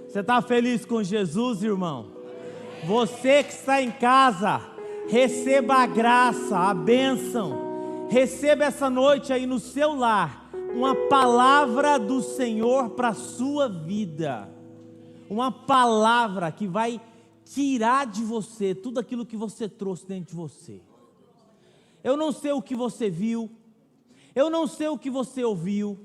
Você está feliz com Jesus, irmão? Você que está em casa, receba a graça, a bênção. Receba essa noite aí no seu lar uma palavra do Senhor para a sua vida. Uma palavra que vai tirar de você tudo aquilo que você trouxe dentro de você. Eu não sei o que você viu, eu não sei o que você ouviu,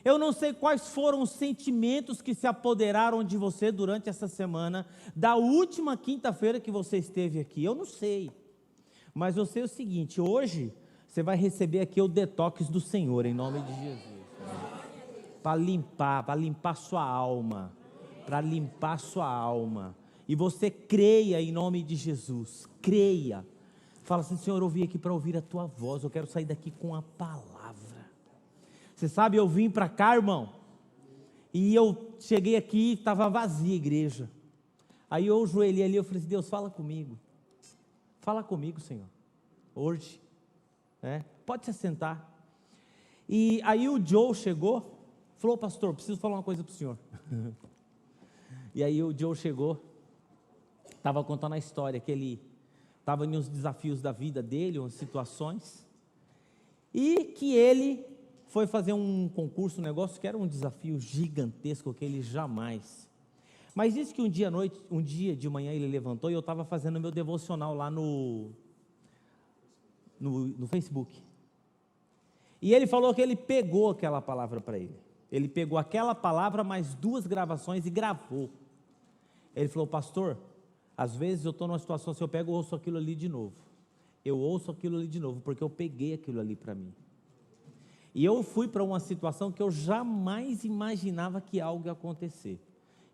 eu não sei quais foram os sentimentos que se apoderaram de você durante essa semana, da última quinta-feira que você esteve aqui, eu não sei, mas eu sei o seguinte: hoje você vai receber aqui o detox do Senhor, em nome de Jesus, para limpar sua alma, e você creia em nome de Jesus, creia, fala assim: Senhor, eu vim aqui para ouvir a Tua voz, eu quero sair daqui com a palavra. Você sabe, eu vim para cá, irmão, e eu cheguei aqui, estava vazia a igreja, aí eu ajoelhei ali, eu falei assim: Deus, fala comigo, Senhor, hoje, pode se sentar. E aí o Joe chegou, falou: pastor, preciso falar uma coisa para o senhor. E aí o Joe chegou, estava contando a história, que ele estava nos desafios da vida dele, umas situações, e que ele foi fazer um concurso, um negócio que era um desafio gigantesco, que ele jamais. Mas disse que um dia de manhã ele levantou, e eu estava fazendo meu devocional lá no Facebook. E ele falou que ele pegou aquela palavra para ele. Ele pegou aquela palavra, mais 2 gravações e gravou. Ele falou: pastor, às vezes eu estou numa situação, se eu pego, eu ouço aquilo ali de novo. Eu ouço aquilo ali de novo, porque eu peguei aquilo ali para mim. E eu fui para uma situação que eu jamais imaginava que algo ia acontecer.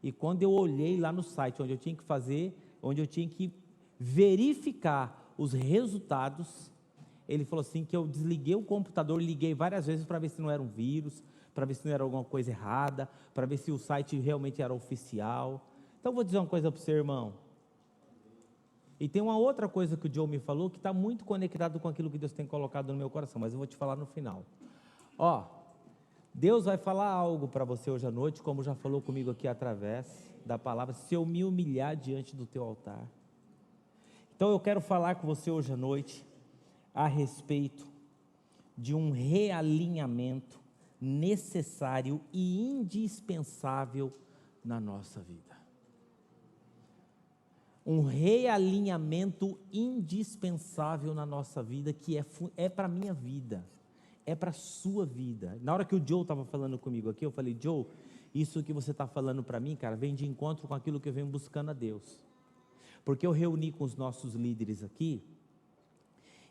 E quando eu olhei lá no site, onde eu tinha que fazer, onde eu tinha que verificar os resultados, ele falou assim, que eu desliguei o computador, liguei várias vezes para ver se não era um vírus, para ver se não era alguma coisa errada, para ver se o site realmente era oficial. Então, vou dizer uma coisa para você, irmão. E tem uma outra coisa que o Joe me falou, que está muito conectado com aquilo que Deus tem colocado no meu coração, mas eu vou te falar no final. Deus vai falar algo para você hoje à noite, como já falou comigo aqui através da palavra, se eu me humilhar diante do teu altar. Então eu quero falar com você hoje à noite a respeito de um realinhamento necessário e indispensável na nossa vida. Um realinhamento indispensável na nossa vida, que é para a minha vida, é para a sua vida. Na hora que o Joe estava falando comigo aqui, eu falei: Joe, isso que você está falando para mim, cara, vem de encontro com aquilo que eu venho buscando a Deus. Porque eu reuni com os nossos líderes aqui,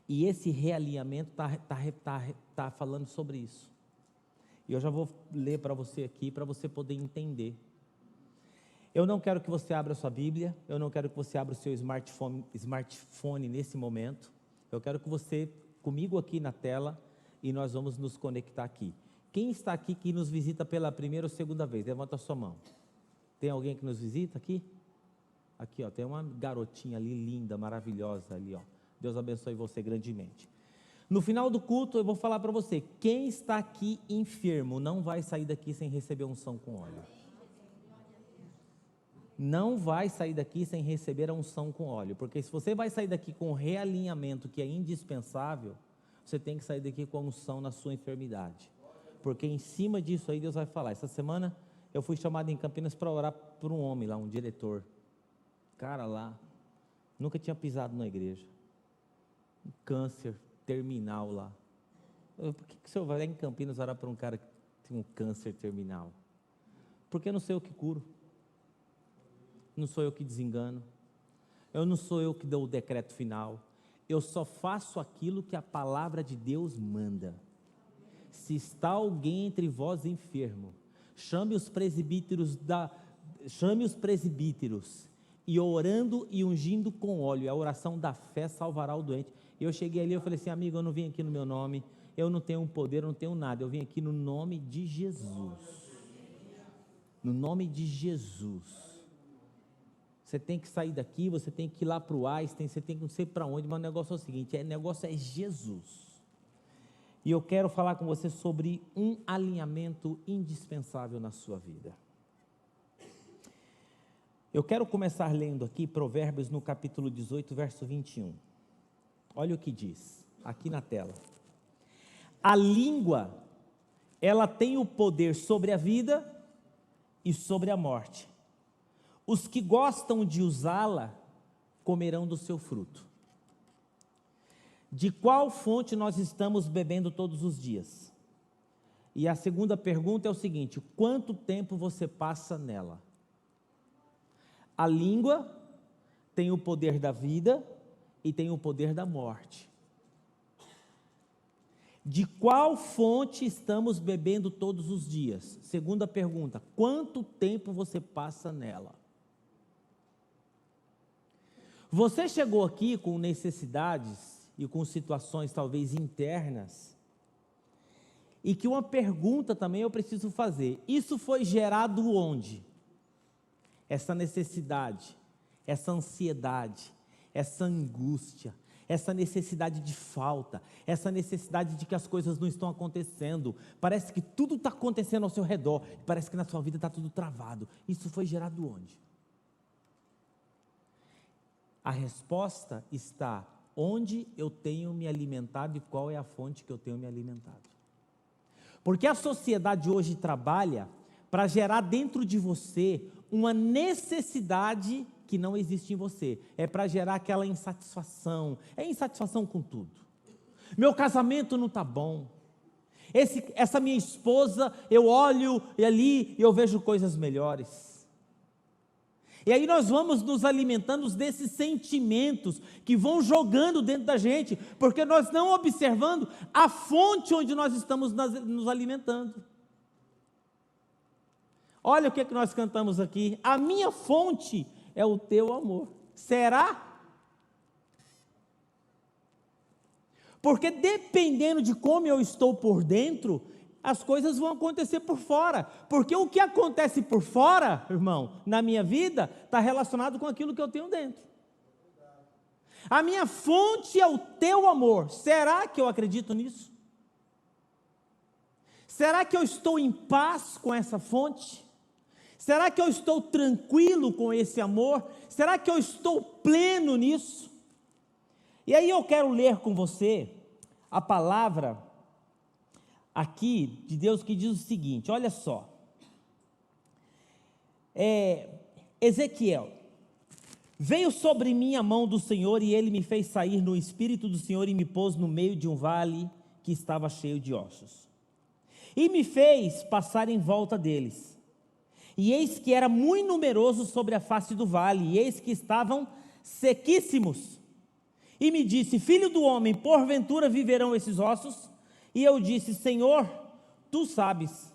e esse realinhamento está falando sobre isso. E eu já vou ler para você aqui, para você poder entender. Eu não quero que você abra a sua Bíblia, eu não quero que você abra o seu smartphone nesse momento. Eu quero que você, comigo aqui na tela, e nós vamos nos conectar aqui. Quem está aqui que nos visita pela primeira ou segunda vez? Levanta a sua mão. Tem alguém que nos visita aqui? Aqui, tem uma garotinha ali, linda, maravilhosa ali, Deus abençoe você grandemente. No final do culto, eu vou falar para você, quem está aqui enfermo, não vai sair daqui sem receber unção com óleo. Não vai sair daqui sem receber a unção com óleo, porque se você vai sair daqui com o realinhamento que é indispensável, você tem que sair daqui com a unção na sua enfermidade, porque em cima disso aí Deus vai falar. Essa semana eu fui chamado em Campinas para orar por um homem lá, um diretor, cara lá, nunca tinha pisado na igreja, um câncer terminal lá. Por que o senhor vai lá em Campinas orar por um cara que tem um câncer terminal? Porque eu não sei o que curo, não sou eu que desengano, eu não sou eu que dou o decreto final, eu só faço aquilo que a palavra de Deus manda. Se está alguém entre vós enfermo, chame os presbíteros e orando e ungindo com óleo, a oração da fé salvará o doente. E eu cheguei ali, eu falei assim: amigo, eu não vim aqui no meu nome, eu não tenho um poder, eu não tenho nada, eu vim aqui no nome de Jesus. No nome de Jesus. Você tem que sair daqui, você tem que ir lá para o Einstein, você tem que não sei para onde, mas o negócio é o seguinte, o negócio é Jesus. E eu quero falar com você sobre um alinhamento indispensável na sua vida. Eu quero começar lendo aqui Provérbios no capítulo 18, verso 21. Olha o que diz, aqui na tela. A língua, ela tem o poder sobre a vida e sobre a morte. Os que gostam de usá-la comerão do seu fruto. De qual fonte nós estamos bebendo todos os dias? E a segunda pergunta é o seguinte: quanto tempo você passa nela? A língua tem o poder da vida e tem o poder da morte. De qual fonte estamos bebendo todos os dias? Segunda pergunta: quanto tempo você passa nela? Você chegou aqui com necessidades e com situações talvez internas, e que uma pergunta também eu preciso fazer: isso foi gerado onde? Essa necessidade, essa ansiedade, essa angústia, essa necessidade de falta, essa necessidade de que as coisas não estão acontecendo, parece que tudo está acontecendo ao seu redor, parece que na sua vida está tudo travado. Isso foi gerado onde? A resposta está onde eu tenho me alimentado e qual é a fonte que eu tenho me alimentado. Porque a sociedade hoje trabalha para gerar dentro de você uma necessidade que não existe em você. É para gerar aquela insatisfação. É insatisfação com tudo. Meu casamento não está bom. Essa minha esposa, eu olho e ali eu vejo coisas melhores. E aí nós vamos nos alimentando desses sentimentos que vão jogando dentro da gente, porque nós não observando a fonte onde nós estamos nos alimentando. Olha o que nós cantamos aqui: a minha fonte é o teu amor. Será? Porque dependendo de como eu estou por dentro, as coisas vão acontecer por fora, porque o que acontece por fora, irmão, na minha vida, está relacionado com aquilo que eu tenho dentro. A minha fonte é o teu amor. Será que eu acredito nisso? Será que eu estou em paz com essa fonte? Será que eu estou tranquilo com esse amor? Será que eu estou pleno nisso? E aí eu quero ler com você a palavra aqui de Deus que diz o seguinte, olha só. Ezequiel: veio sobre mim a mão do Senhor e ele me fez sair no espírito do Senhor e me pôs no meio de um vale que estava cheio de ossos. E me fez passar em volta deles. E eis que era muito numeroso sobre a face do vale, e eis que estavam sequíssimos. E me disse: filho do homem, porventura viverão esses ossos? E eu disse: Senhor, tu sabes.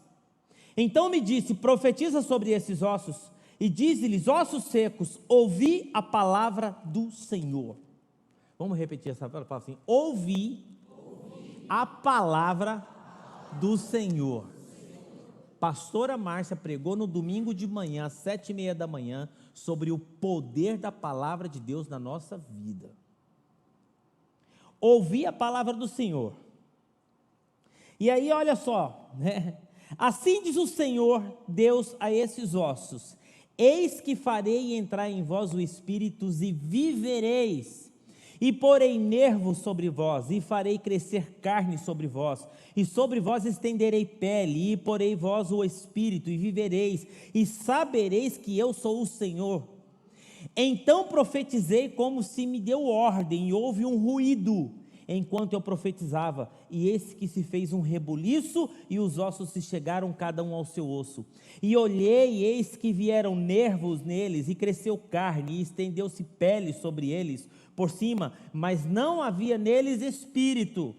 Então me disse: profetiza sobre esses ossos, e dize-lhes: ossos secos, ouvi a palavra do Senhor. Vamos repetir essa palavra assim: ouvi a palavra do Senhor. Pastora Márcia pregou no domingo de manhã, às 7:30 da manhã, sobre o poder da palavra de Deus na nossa vida. Ouvi a palavra do Senhor. E aí olha só, né? Assim diz o Senhor Deus a esses ossos: eis que farei entrar em vós o espírito e vivereis, e porei nervos sobre vós, e farei crescer carne sobre vós, e sobre vós estenderei pele, e porei vós o espírito, e vivereis, e sabereis que eu sou o Senhor. Então profetizei como se me deu ordem, e houve um ruído enquanto eu profetizava, e eis que se fez um rebuliço, e os ossos se chegaram cada um ao seu osso. E olhei, e eis que vieram nervos neles, e cresceu carne, e estendeu-se pele sobre eles, por cima, mas não havia neles espírito.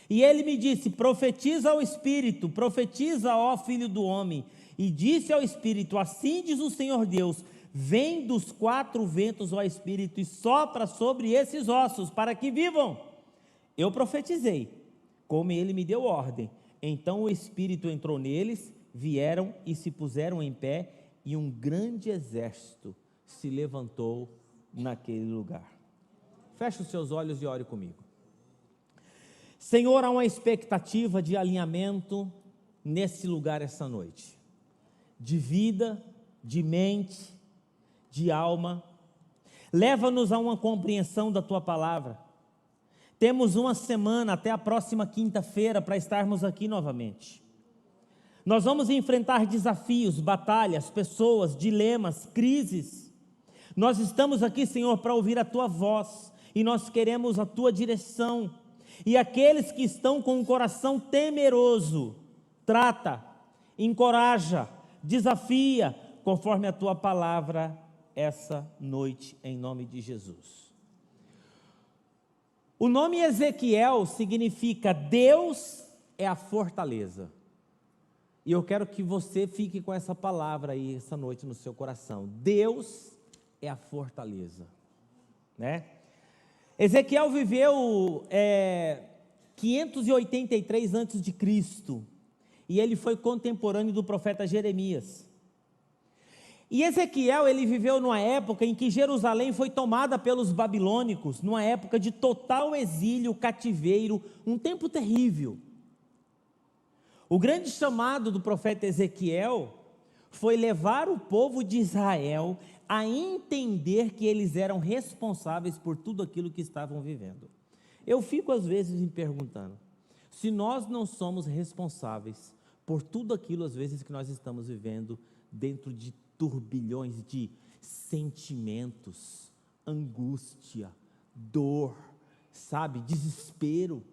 E ele me disse: profetiza ao espírito, profetiza, ó filho do homem. E disse ao espírito: assim diz o Senhor Deus: vem dos quatro ventos, ó espírito, e sopra sobre esses ossos, para que vivam. Eu profetizei, como ele me deu ordem. Então o espírito entrou neles, vieram e se puseram em pé, e um grande exército se levantou naquele lugar. Feche os seus olhos e ore comigo. Senhor, há uma expectativa de alinhamento nesse lugar essa noite, de vida, de mente, de alma. Leva-nos a uma compreensão da Tua palavra. Temos uma semana até a próxima quinta-feira para estarmos aqui novamente. Nós vamos enfrentar desafios, batalhas, pessoas, dilemas, crises. Nós estamos aqui, Senhor, para ouvir a Tua voz e nós queremos a Tua direção. E aqueles que estão com o coração temeroso, trata, encoraja, desafia, conforme a Tua palavra essa noite, em nome de Jesus. O nome Ezequiel significa Deus é a fortaleza. E eu quero que você fique com essa palavra aí essa noite no seu coração. Deus é a fortaleza, né? Ezequiel viveu 583 a.C. e ele foi contemporâneo do profeta Jeremias. E Ezequiel, ele viveu numa época em que Jerusalém foi tomada pelos babilônicos, numa época de total exílio, cativeiro, um tempo terrível. O grande chamado do profeta Ezequiel foi levar o povo de Israel a entender que eles eram responsáveis por tudo aquilo que estavam vivendo. Eu fico às vezes me perguntando, se nós não somos responsáveis por tudo aquilo às vezes que nós estamos vivendo dentro de turbilhões de sentimentos, angústia, dor, sabe, desespero.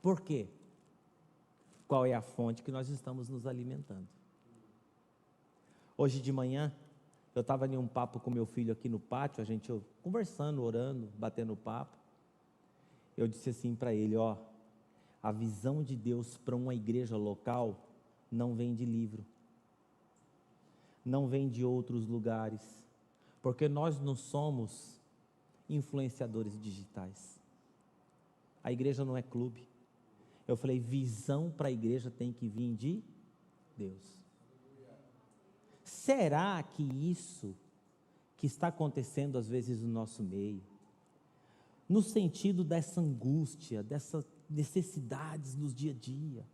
Por quê? Qual é a fonte que nós estamos nos alimentando? Hoje de manhã, eu estava em um papo com meu filho aqui no pátio, a gente conversando, orando, batendo papo. Eu disse assim para ele, a visão de Deus para uma igreja local não vem de livro, não vem de outros lugares, porque nós não somos influenciadores digitais. A igreja não é clube. Eu falei, visão para a igreja tem que vir de Deus. Será que isso que está acontecendo às vezes no nosso meio, no sentido dessa angústia, dessas necessidades nos dia a dia,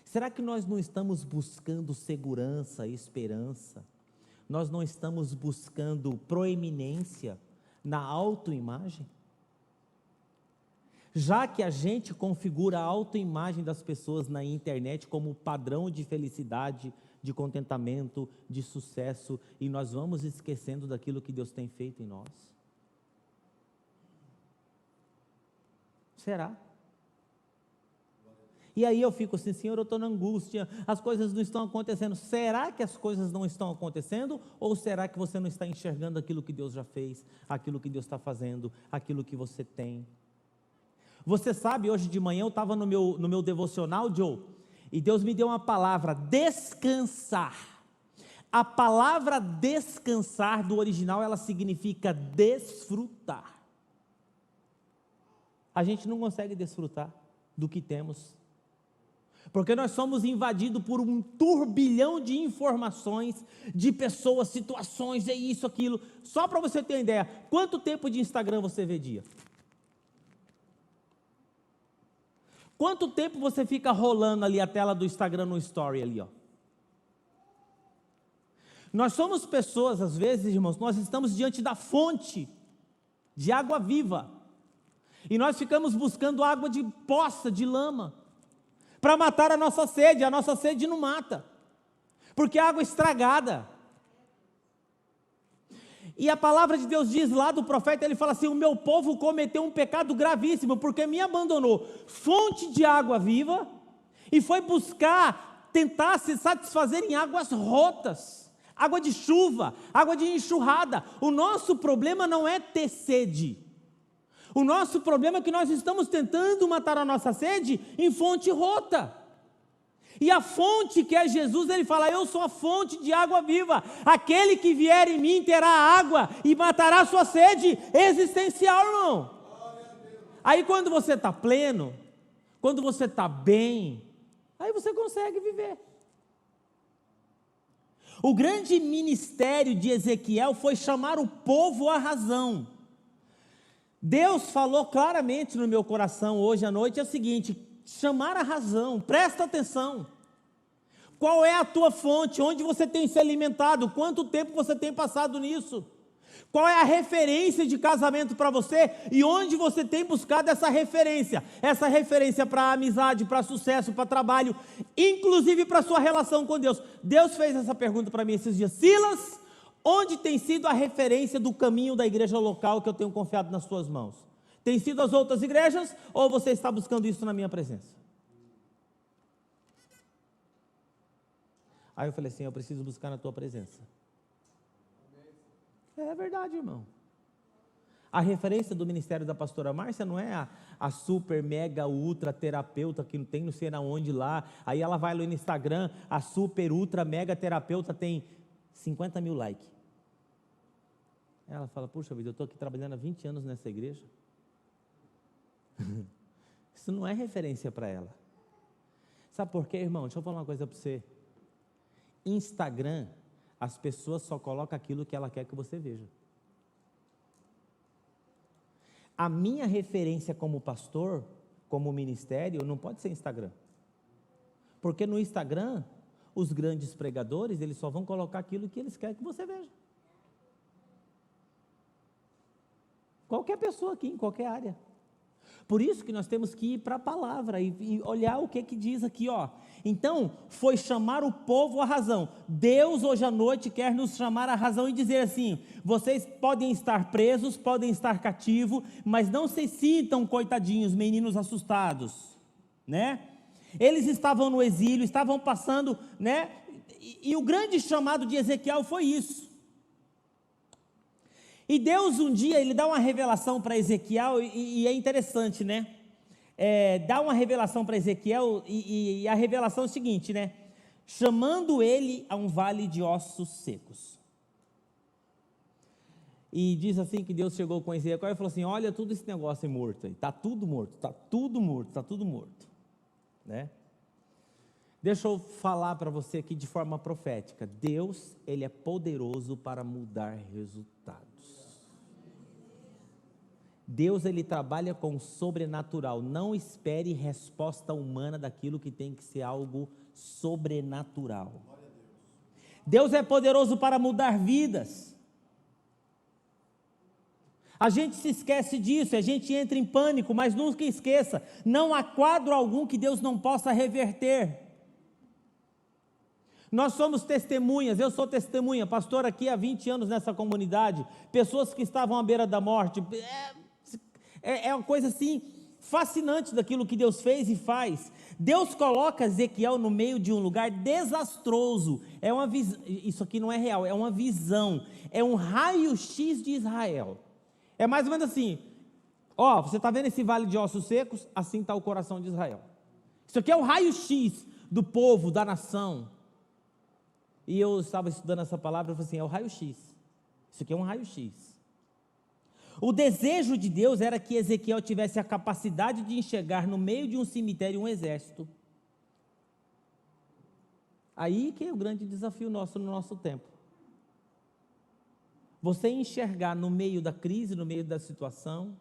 será que nós não estamos buscando segurança, esperança? Nós não estamos buscando proeminência na autoimagem? Já que a gente configura a autoimagem das pessoas na internet como padrão de felicidade, de contentamento, de sucesso, e nós vamos esquecendo daquilo que Deus tem feito em nós? Será? E aí eu fico assim, Senhor, eu estou na angústia, as coisas não estão acontecendo. Será que as coisas não estão acontecendo? Ou será que você não está enxergando aquilo que Deus já fez, aquilo que Deus está fazendo, aquilo que você tem? Você sabe, hoje de manhã eu estava no meu devocional, Joe, e Deus me deu uma palavra, descansar. A palavra descansar do original, ela significa desfrutar. A gente não consegue desfrutar do que temos, porque nós somos invadidos por um turbilhão de informações, de pessoas, situações, é isso, aquilo. Só para você ter uma ideia, quanto tempo de Instagram você vê dia? Quanto tempo você fica rolando ali a tela do Instagram no story ali, Nós somos pessoas, às vezes, irmãos, nós estamos diante da fonte de água viva, e nós ficamos buscando água de poça, de lama, para matar a nossa sede não mata, porque é água estragada. E a palavra de Deus diz lá do profeta, ele fala assim, o meu povo cometeu um pecado gravíssimo, porque me abandonou, fonte de água viva, e foi buscar, tentar se satisfazer em águas rotas, água de chuva, água de enxurrada. O nosso problema não é ter sede, o nosso problema é que nós estamos tentando matar a nossa sede em fonte rota. E a fonte que é Jesus, ele fala, eu sou a fonte de água viva, aquele que vier em mim terá água e matará a sua sede existencial, irmão. Aí quando você está pleno, quando você está bem, aí você consegue viver. O grande ministério de Ezequiel foi chamar o povo à razão. Deus falou claramente no meu coração hoje à noite, é o seguinte, chamar a razão, presta atenção. Qual é a tua fonte? Onde você tem se alimentado? Quanto tempo você tem passado nisso? Qual é a referência de casamento para você e onde você tem buscado essa referência? Essa referência para amizade, para sucesso, para trabalho, inclusive para sua relação com Deus. Deus fez essa pergunta para mim esses dias. Silas, onde tem sido a referência do caminho da igreja local que eu tenho confiado nas suas mãos? Tem sido as outras igrejas ou você está buscando isso na minha presença? Aí eu falei assim, eu preciso buscar na tua presença. É verdade, irmão. A referência do ministério da pastora Márcia não é a super, mega, ultra terapeuta que não tem não sei aonde lá. Aí ela vai lá no Instagram, a super, ultra, mega terapeuta tem 50 mil likes. Ela fala, puxa vida, eu estou aqui trabalhando há 20 anos nessa igreja. Isso não é referência para ela. Sabe por quê, irmão? Deixa eu falar uma coisa para você. Instagram, as pessoas só colocam aquilo que ela quer que você veja. A minha referência como pastor, como ministério, não pode ser Instagram. Porque no Instagram, os grandes pregadores, eles só vão colocar aquilo que eles querem que você veja. Qualquer pessoa aqui, em qualquer área. Por isso que nós temos que ir para a palavra e olhar o que diz aqui, ó. Então, foi chamar o povo à razão. Deus hoje à noite quer nos chamar à razão e dizer assim, vocês podem estar presos, podem estar cativos, mas não se sintam coitadinhos, meninos assustados, né? Eles estavam no exílio, estavam passando, né? E o grande chamado de Ezequiel foi isso. E Deus um dia, ele dá uma revelação para Ezequiel, e é interessante, né? Dá uma revelação para Ezequiel, e a revelação é o seguinte, né? Chamando ele a um vale de ossos secos. E diz assim que Deus chegou com Ezequiel e falou assim, olha tudo esse negócio aí morto aí, está tudo morto, está tudo morto, está tudo morto, né? Deixa eu falar para você aqui de forma profética, Deus, ele é poderoso para mudar resultados. Deus, ele trabalha com o sobrenatural, não espere resposta humana daquilo que tem que ser algo sobrenatural. Deus é poderoso para mudar vidas. A gente se esquece disso, a gente entra em pânico, mas nunca esqueça, não há quadro algum que Deus não possa reverter. Nós somos testemunhas, eu sou testemunha, pastor aqui há 20 anos nessa comunidade, pessoas que estavam à beira da morte, é uma coisa assim, fascinante daquilo que Deus fez e faz. Deus coloca Ezequiel no meio de um lugar desastroso, isso aqui não é real, é uma visão, é um raio-x de Israel, é mais ou menos assim, ó, você está vendo esse vale de ossos secos? Assim está o coração de Israel, isso aqui é o raio-x do povo, da nação. E eu estava estudando essa palavra, eu falei assim, é o raio-x, isso aqui é um raio-x. O desejo de Deus era que Ezequiel tivesse a capacidade de enxergar no meio de um cemitério um exército. Aí que é o grande desafio nosso no nosso tempo. Você enxergar no meio da crise, no meio da situação,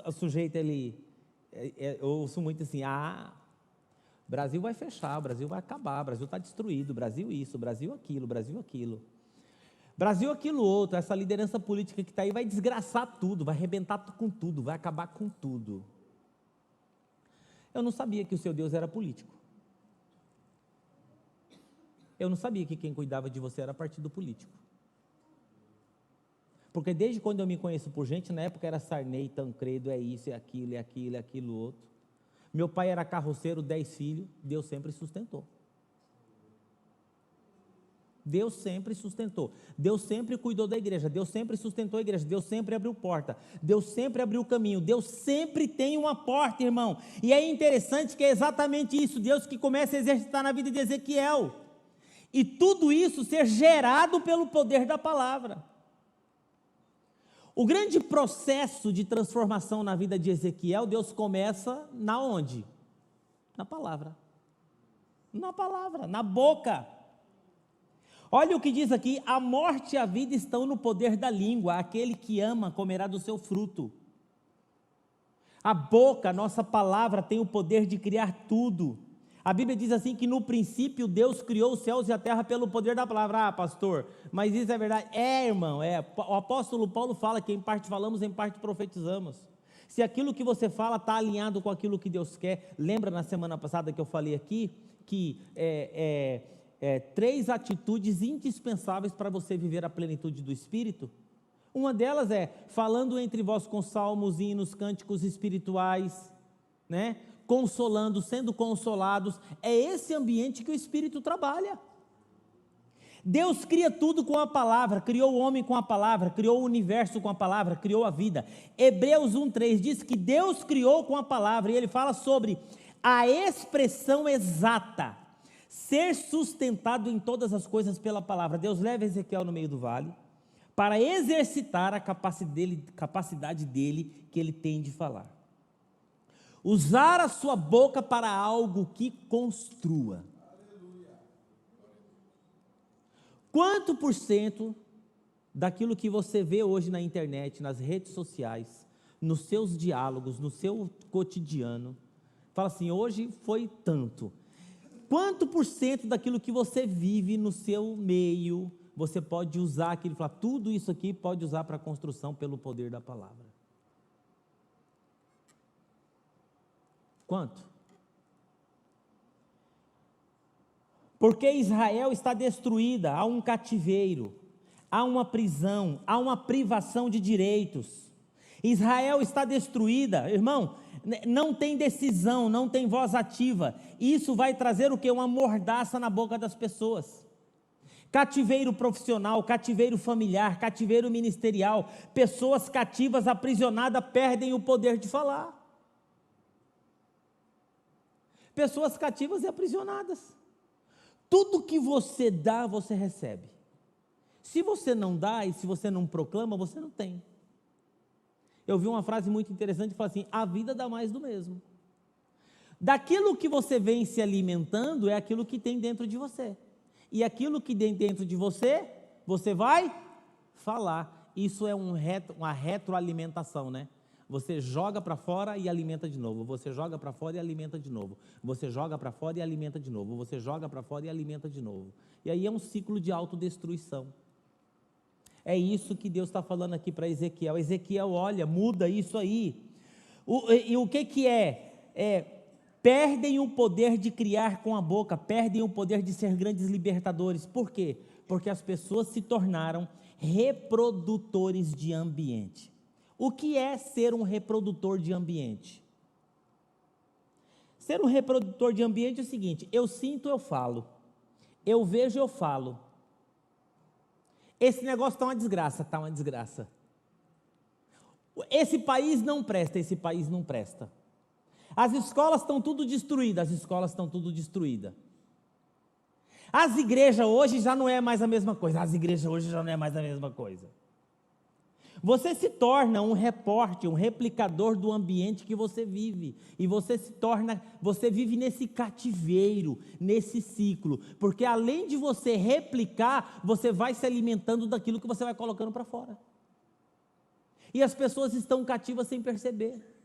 o sujeito ele, eu ouço muito assim, o Brasil vai fechar, o Brasil vai acabar, o Brasil está destruído, o Brasil isso, o Brasil aquilo, o Brasil aquilo. Brasil aquilo outro, essa liderança política que está aí vai desgraçar tudo, vai arrebentar com tudo, vai acabar com tudo. Eu não sabia que o seu Deus era político. Eu não sabia que quem cuidava de você era partido político. Porque desde quando eu me conheço por gente, na época era Sarney, Tancredo, é isso, é aquilo, é aquilo, é aquilo outro. Meu pai era carroceiro, 10 filhos, Deus sempre sustentou. Deus sempre sustentou, Deus sempre cuidou da igreja, Deus sempre sustentou a igreja, Deus sempre abriu porta, Deus sempre abriu caminho, Deus sempre tem uma porta, irmão, e é interessante que é exatamente isso, Deus que começa a exercitar na vida de Ezequiel, e tudo isso ser gerado pelo poder da palavra. O grande processo de transformação na vida de Ezequiel, Deus começa na onde? Na palavra, na boca. Olha o que diz aqui, a morte e a vida estão no poder da língua, aquele que ama comerá do seu fruto. A boca, a nossa palavra, tem o poder de criar tudo. A Bíblia diz assim que no princípio Deus criou os céus e a terra pelo poder da palavra. Ah, pastor, mas isso é verdade? É, irmão, é. O apóstolo Paulo fala que em parte falamos, em parte profetizamos. Se aquilo que você fala está alinhado com aquilo que Deus quer, lembra na semana passada que eu falei aqui, que 3 atitudes indispensáveis para você viver a plenitude do Espírito? Uma delas é falando entre vós com salmos, hinos, cânticos espirituais, né? Consolando, sendo consolados. É esse ambiente que o Espírito trabalha. Deus cria tudo com a palavra, criou o homem com a palavra, criou o universo com a palavra, criou a vida. Hebreus 1:3 diz que Deus criou com a palavra, e ele fala sobre a expressão exata, ser sustentado em todas as coisas pela palavra. Deus leva Ezequiel no meio do vale, para exercitar a capacidade dele, que ele tem de falar. Usar a sua boca para algo que construa. Quanto por cento daquilo que você vê hoje na internet, nas redes sociais, nos seus diálogos, no seu cotidiano, fala assim, hoje foi tanto. Quanto por cento daquilo que você vive no seu meio, você pode usar aquilo, falar, tudo isso aqui pode usar para a construção pelo poder da palavra? Quanto? Porque Israel está destruída, há um cativeiro, há uma prisão, há uma privação de direitos. Israel está destruída, irmão, não tem decisão, não tem voz ativa. Isso vai trazer o quê? Uma mordaça na boca das pessoas. Cativeiro profissional, cativeiro familiar, cativeiro ministerial, pessoas cativas, aprisionadas, perdem o poder de falar. Pessoas cativas e aprisionadas. Tudo que você dá, você recebe. Se você não dá e se você não proclama, você não tem. Eu vi uma frase muito interessante que fala assim, a vida dá mais do mesmo. Daquilo que você vem se alimentando, é aquilo que tem dentro de você. E aquilo que tem dentro de você, você vai falar. Isso é uma retroalimentação, né? Você joga para fora e alimenta de novo. Você joga para fora e alimenta de novo. Você joga para fora e alimenta de novo. Você joga para fora e alimenta de novo. E aí é um ciclo de autodestruição. É isso que Deus está falando aqui para Ezequiel. Ezequiel, olha, muda isso aí. E o que é? Perdem o poder de criar com a boca, perdem o poder de ser grandes libertadores. Por quê? Porque as pessoas se tornaram reprodutores de ambiente. O que é ser um reprodutor de ambiente? Ser um reprodutor de ambiente é o seguinte, eu sinto, eu falo. Eu vejo, eu falo. Esse negócio está uma desgraça, está uma desgraça. Esse país não presta, esse país não presta. As escolas estão tudo destruídas, as escolas estão tudo destruídas. As igrejas hoje já não é mais a mesma coisa, as igrejas hoje já não é mais a mesma coisa. Você se torna um repórter, um replicador do ambiente que você vive, e você vive nesse cativeiro, nesse ciclo, porque além de você replicar, você vai se alimentando daquilo que você vai colocando para fora, e as pessoas estão cativas sem perceber.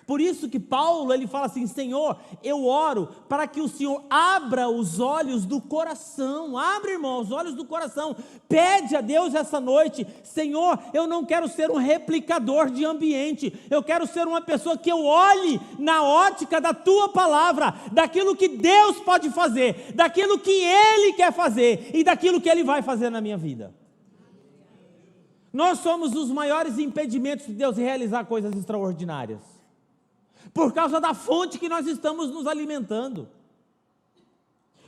Por isso que Paulo, ele fala assim, Senhor, eu oro para que o Senhor abra os olhos do coração, abre, irmão, os olhos do coração, pede a Deus essa noite, Senhor, eu não quero ser um replicador de ambiente, eu quero ser uma pessoa que eu olhe na ótica da Tua palavra, daquilo que Deus pode fazer, daquilo que Ele quer fazer, e daquilo que Ele vai fazer na minha vida. Nós somos os maiores impedimentos de Deus realizar coisas extraordinárias, por causa da fonte que nós estamos nos alimentando.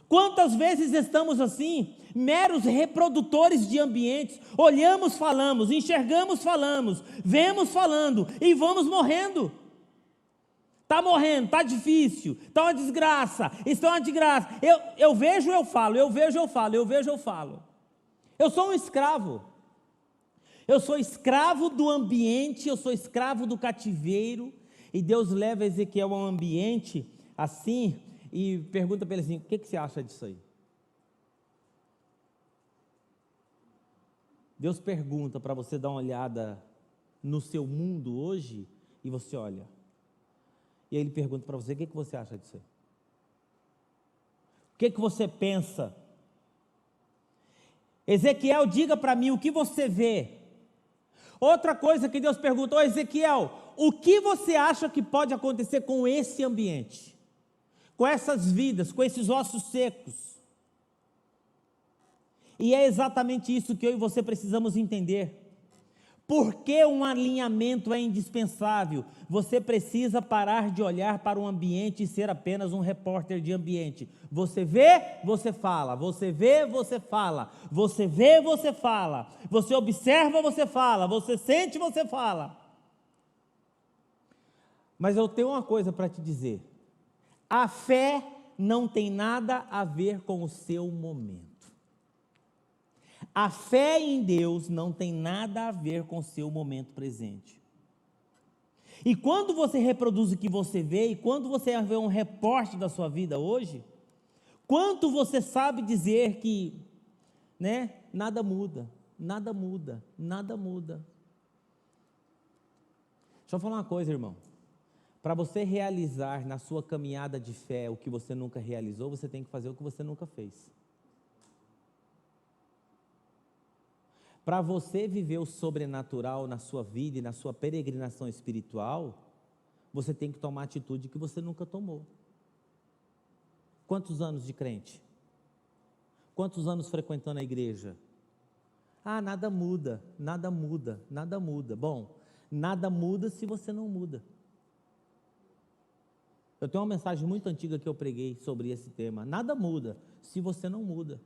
Quantas vezes estamos assim, meros reprodutores de ambientes, olhamos, falamos, enxergamos, falamos, vemos falando e vamos morrendo. Está morrendo, está difícil, está uma desgraça, está uma desgraça. Eu vejo, eu falo, eu vejo, eu falo, eu vejo, eu falo. Eu sou um escravo. Eu sou escravo do ambiente, eu sou escravo do cativeiro. E Deus leva Ezequiel a um ambiente assim e pergunta para ele assim, o que você acha disso aí? Deus pergunta para você dar uma olhada no seu mundo hoje e você olha. E aí ele pergunta para você, o que você acha disso aí? O que você pensa? Ezequiel, diga para mim o que você vê. Outra coisa que Deus perguntou: Ezequiel, o que você acha que pode acontecer com esse ambiente? Com essas vidas, com esses ossos secos? E é exatamente isso que eu e você precisamos entender. Por que um alinhamento é indispensável? Você precisa parar de olhar para o ambiente e ser apenas um repórter de ambiente. Você vê, você fala. Você vê, você fala. Você vê, você fala. Você observa, você fala. Você sente, você fala. Mas eu tenho uma coisa para te dizer. A fé não tem nada a ver com o seu momento. A fé em Deus não tem nada a ver com o seu momento presente. E quando você reproduz o que você vê, e quando você vê um reporte da sua vida hoje, quanto você sabe dizer que, nada muda, nada muda, nada muda. Deixa eu falar uma coisa, irmão. Para você realizar na sua caminhada de fé o que você nunca realizou, você tem que fazer o que você nunca fez. Para você viver o sobrenatural na sua vida e na sua peregrinação espiritual, você tem que tomar atitude que você nunca tomou. Quantos anos de crente? Quantos anos frequentando a igreja? Ah, nada muda, nada muda, nada muda. Bom, nada muda se você não muda. Eu tenho uma mensagem muito antiga que eu preguei sobre esse tema. Nada muda se você não muda.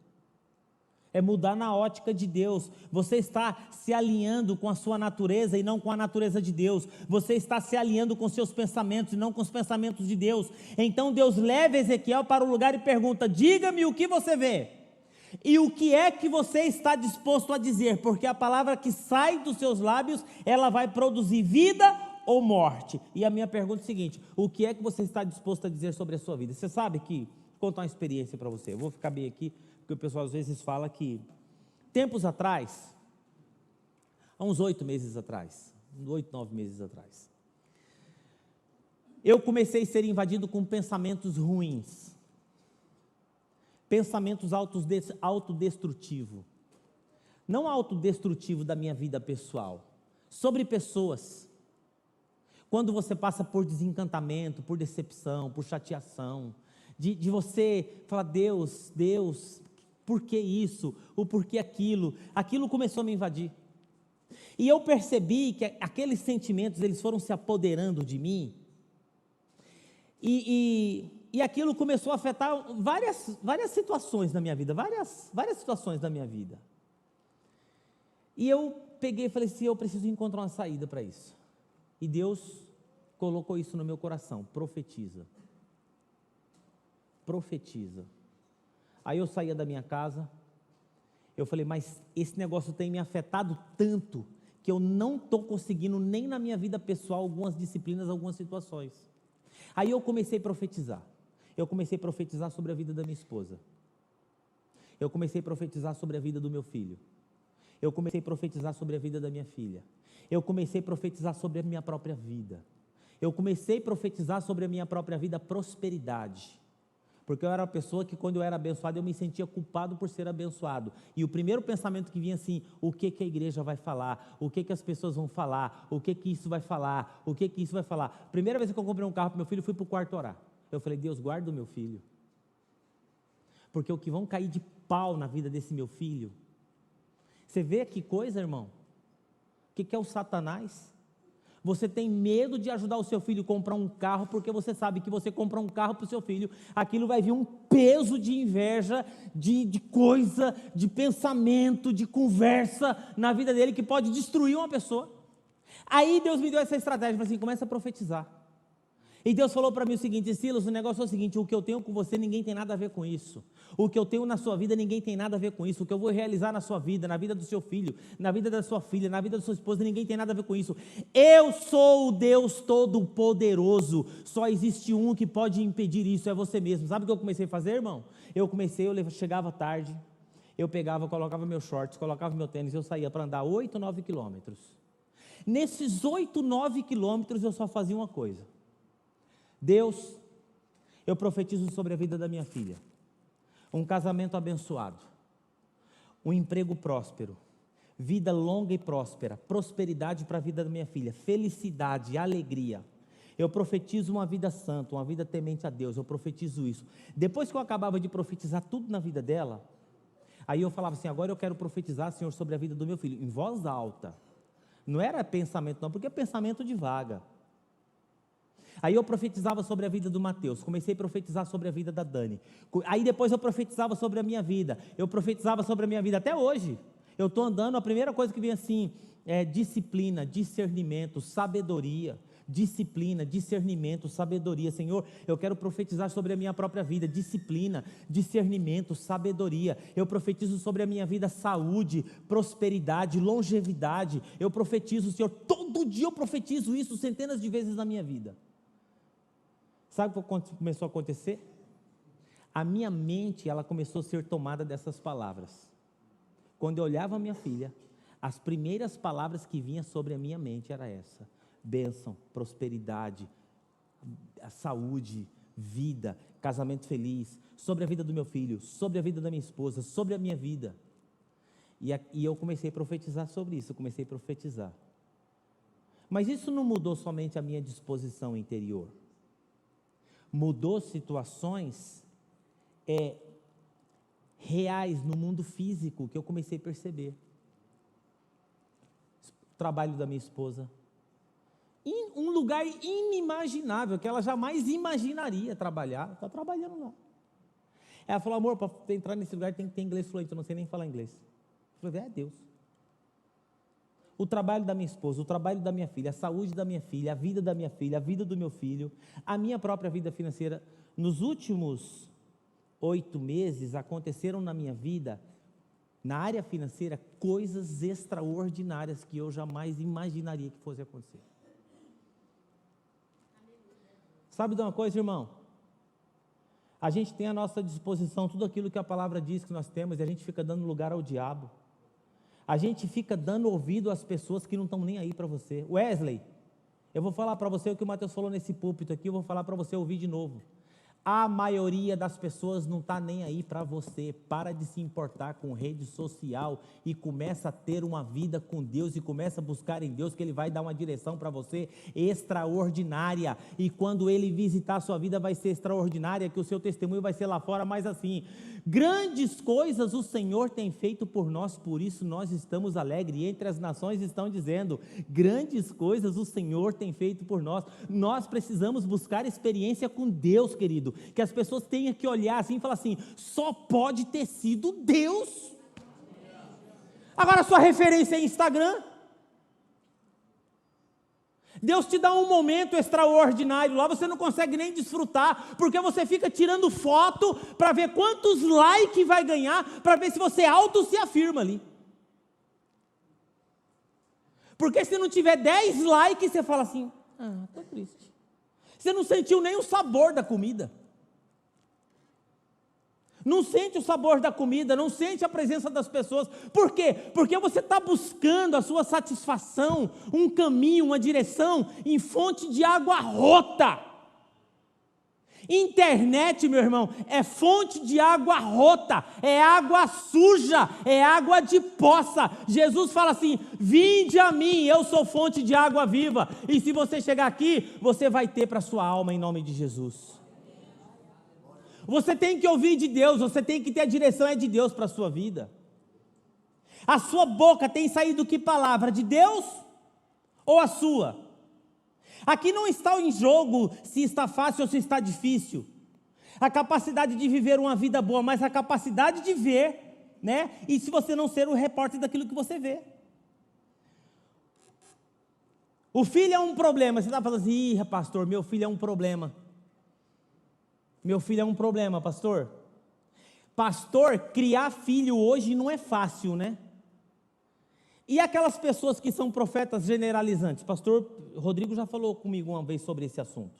É mudar na ótica de Deus. Você está se alinhando com a sua natureza e não com a natureza de Deus. Você está se alinhando com seus pensamentos e não com os pensamentos de Deus. Então Deus leva Ezequiel para o lugar e pergunta: diga-me o que você vê. E o que é que você está disposto a dizer? Porque a palavra que sai dos seus lábios, ela vai produzir vida ou morte. E a minha pergunta é a seguinte: o que é que você está disposto a dizer sobre a sua vida? Você sabe que, vou contar uma experiência para você. Eu vou ficar bem aqui, porque o pessoal às vezes fala que, tempos atrás, há uns 8 meses atrás, 8, 9 meses atrás, eu comecei a ser invadido com pensamentos ruins, pensamentos autodestrutivos, não autodestrutivo da minha vida pessoal, sobre pessoas. Quando você passa por desencantamento, por decepção, por chateação, de você falar: Deus, por que isso? O porquê aquilo? Aquilo começou a me invadir. E eu percebi que aqueles sentimentos, eles foram se apoderando de mim, e aquilo começou a afetar várias situações na minha vida, várias situações da minha vida. E eu peguei e falei assim: eu preciso encontrar uma saída para isso. E Deus colocou isso no meu coração: profetiza. Profetiza. Aí eu saía da minha casa, eu falei: mas esse negócio tem me afetado tanto, que eu não estou conseguindo nem na minha vida pessoal, algumas disciplinas, algumas situações. Aí eu comecei a profetizar. Eu comecei a profetizar sobre a vida da minha esposa. Eu comecei a profetizar sobre a vida do meu filho. Eu comecei a profetizar sobre a vida da minha filha. Eu comecei a profetizar sobre a minha própria vida. Eu comecei a profetizar sobre a minha própria vida, prosperidade. Porque eu era uma pessoa que, quando eu era abençoado, eu me sentia culpado por ser abençoado. E o primeiro pensamento que vinha assim: o que a igreja vai falar? O que as pessoas vão falar? O que isso vai falar? O que isso vai falar? Primeira vez que eu comprei um carro para meu filho, fui para o quarto orar. Eu falei: Deus, guarda o meu filho. Porque o que vão cair de pau na vida desse meu filho. Você vê que coisa, irmão? O que é o Satanás? Você tem medo de ajudar o seu filho a comprar um carro, porque você sabe que você comprar um carro para o seu filho, aquilo vai vir um peso de inveja, de coisa, de pensamento, de conversa na vida dele, que pode destruir uma pessoa. Aí Deus me deu essa estratégia, falou assim: começa a profetizar. E Deus falou para mim o seguinte: Silas, o negócio é o seguinte: o que eu tenho com você, ninguém tem nada a ver com isso. O que eu tenho na sua vida, ninguém tem nada a ver com isso. O que eu vou realizar na sua vida, na vida do seu filho, na vida da sua filha, na vida da sua esposa, ninguém tem nada a ver com isso. Eu sou o Deus Todo-Poderoso. Só existe um que pode impedir isso, é você mesmo. Sabe o que eu comecei a fazer, irmão? Eu chegava tarde, eu pegava, colocava meus shorts, colocava meu tênis, eu saía para andar 8, 9 quilômetros. Nesses 8, 9 quilômetros, eu só fazia uma coisa: Deus, eu profetizo sobre a vida da minha filha. um casamento abençoado, um emprego próspero, vida longa e próspera, prosperidade para a vida da minha filha, felicidade, alegria. Eu profetizo uma vida santa, uma vida temente a Deus, eu profetizo isso. Depois que eu acabava de profetizar tudo na vida dela, aí eu falava assim, agora eu quero profetizar, Senhor, sobre a vida do meu filho, em voz alta. Não era pensamento não, porque é pensamento de vaga. Aí eu profetizava sobre a vida do Mateus, comecei a profetizar sobre a vida da Dani. Aí depois eu profetizava sobre a minha vida, eu profetizava sobre a minha vida até hoje. Eu estou andando, a primeira coisa que vem assim, é disciplina, discernimento, sabedoria. Disciplina, discernimento, sabedoria. Senhor, eu quero profetizar sobre a minha própria vida, disciplina, discernimento, sabedoria. Eu profetizo sobre a minha vida saúde, prosperidade, longevidade. Eu profetizo, Senhor, todo dia eu profetizo isso centenas de vezes na minha vida. Sabe o que começou a acontecer? A minha mente, ela começou a ser tomada dessas palavras. Quando eu olhava a minha filha, as primeiras palavras que vinham sobre a minha mente era essa: bênção, prosperidade, saúde, vida, casamento feliz, sobre a vida do meu filho, sobre a vida da minha esposa, sobre a minha vida. E eu comecei a profetizar sobre isso, eu comecei a profetizar. Mas isso não mudou somente a minha disposição interior. Mudou situações reais no mundo físico que eu comecei a perceber. O trabalho da minha esposa. Um lugar inimaginável, que ela jamais imaginaria trabalhar, está trabalhando lá. Ela falou, amor, para entrar nesse lugar tem que ter inglês fluente, eu não sei nem falar inglês. Eu falei, Deus. O trabalho da minha esposa, o trabalho da minha filha, a saúde da minha filha, a vida da minha filha, a vida do meu filho, a minha própria vida financeira. Nos últimos 8 meses aconteceram na minha vida, na área financeira, coisas extraordinárias que eu jamais imaginaria que fosse acontecer. Sabe de uma coisa, irmão? A gente tem à nossa disposição tudo aquilo que a palavra diz que nós temos e a gente fica dando lugar ao diabo. A gente fica dando ouvido às pessoas que não estão nem aí para você. Wesley, eu vou falar para você o que o Mateus falou nesse púlpito aqui, eu vou falar para você ouvir de novo. A maioria das pessoas não está nem aí para você. Para de se importar com rede social e começa a ter uma vida com Deus e começa a buscar em Deus, que Ele vai dar uma direção para você extraordinária. E quando Ele visitar a sua vida vai ser extraordinária, que o seu testemunho vai ser lá fora, mas assim, grandes coisas o Senhor tem feito por nós, por isso nós estamos alegres. E entre as nações estão dizendo, grandes coisas o Senhor tem feito por nós. Nós precisamos buscar experiência com Deus, querido. Que as pessoas tenham que olhar assim e falar assim, só pode ter sido Deus. Agora sua referência é Instagram. Deus te dá um momento extraordinário lá, você não consegue nem desfrutar, porque você fica tirando foto para ver quantos likes vai ganhar, para ver se você auto se afirma ali. Porque se não tiver 10 likes, você fala assim, estou triste. Você não sentiu nem o sabor da comida. Não sente o sabor da comida, não sente a presença das pessoas. Por quê? Porque você está buscando a sua satisfação, um caminho, uma direção em fonte de água rota. Internet, meu irmão, é fonte de água rota, é água suja, é água de poça. Jesus fala assim, vinde a mim, eu sou fonte de água viva. E se você chegar aqui, você vai ter para a sua alma em nome de Jesus. Você tem que ouvir de Deus, você tem que ter a direção de Deus para a sua vida. A sua boca tem saído que palavra? De Deus ou a sua? Aqui não está em jogo se está fácil ou se está difícil. A capacidade de viver uma vida boa, mas a capacidade de ver, né? E se você não ser o repórter daquilo que você vê. O filho é um problema. Você está falando assim, pastor, meu filho é um problema. Meu filho é um problema, pastor. Pastor, criar filho hoje não é fácil, né? E aquelas pessoas que são profetas generalizantes? Pastor Rodrigo já falou comigo uma vez sobre esse assunto.